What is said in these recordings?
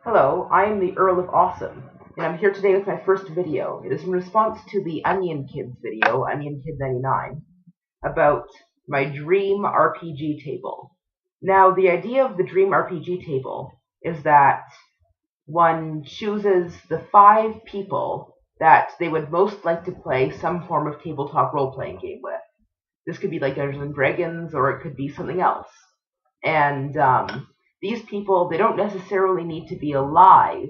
Hello, I am the Earl of Awesome, and I'm here today with my first video. It is in response to the Onion Kids video, Onion Kid 99, about my dream RPG table. Now, the idea of the dream RPG table is that one chooses the 5 people that they would most like to play some form of tabletop role-playing game with. This could be like Dungeons & Dragons, or it could be something else. And these people, they don't necessarily need to be alive,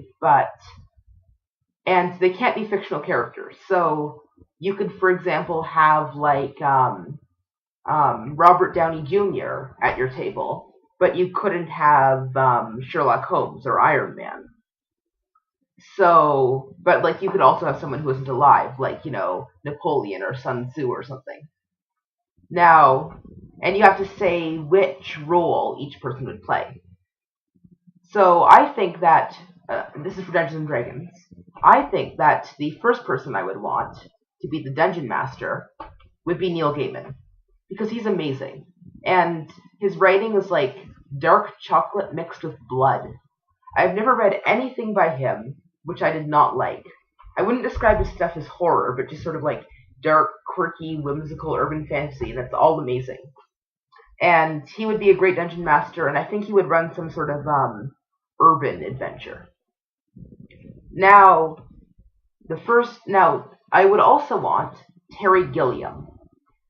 and they can't be fictional characters. So you could, for example, have like Robert Downey Jr. at your table, but you couldn't have Sherlock Holmes or Iron Man. So, but like you could also have someone who isn't alive, like, Napoleon or Sun Tzu or something. Now, and you have to say which role each person would play. So I think that, this is for Dungeons & Dragons, I think that the first person I would want to be the Dungeon Master would be Neil Gaiman, because he's amazing, and his writing is like dark chocolate mixed with blood. I've never read anything by him which I did not like. I wouldn't describe his stuff as horror, but just sort of like dark, quirky, whimsical urban fantasy, and it's all amazing. And he would be a great Dungeon Master, and I think he would run some sort of urban adventure. Now, I would also want Terry Gilliam,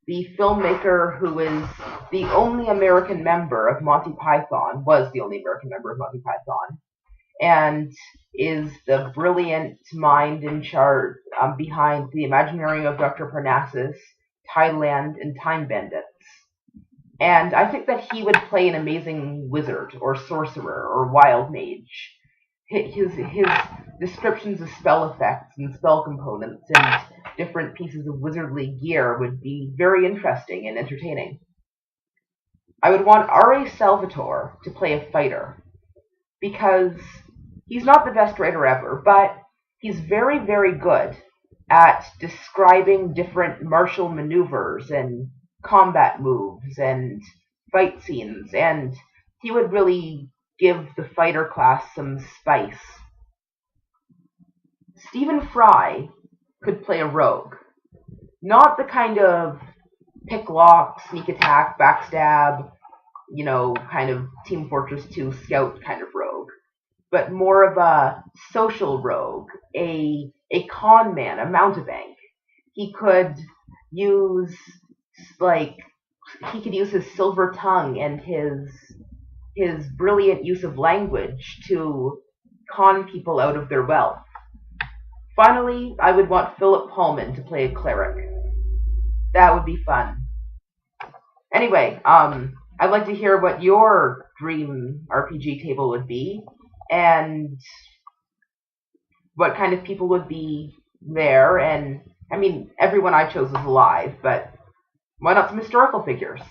the filmmaker who is the only American member of Monty Python, was the only American member of Monty Python, and is the brilliant mind in charge behind The Imaginary of Dr. Parnassus, Thailand, and Time Bandits. And I think that he would play an amazing wizard, or sorcerer, or wild mage. His descriptions of spell effects and spell components and different pieces of wizardly gear would be very interesting and entertaining. I would want R.A. Salvatore to play a fighter, because he's not the best writer ever, but he's very, very good at describing different martial maneuvers and combat moves and fight scenes, and he would really give the fighter class some spice. Stephen Fry could play a rogue. Not the kind of pick lock, sneak attack, backstab, kind of Team Fortress 2 scout kind of rogue, but more of a social rogue, a con man, a mountebank. He could use his silver tongue and his brilliant use of language to con people out of their wealth. Finally, I would want Philip Pullman to play a cleric. That would be fun. Anyway, I'd like to hear what your dream RPG table would be, and what kind of people would be there. And I mean, everyone I chose is alive, but why not some historical figures?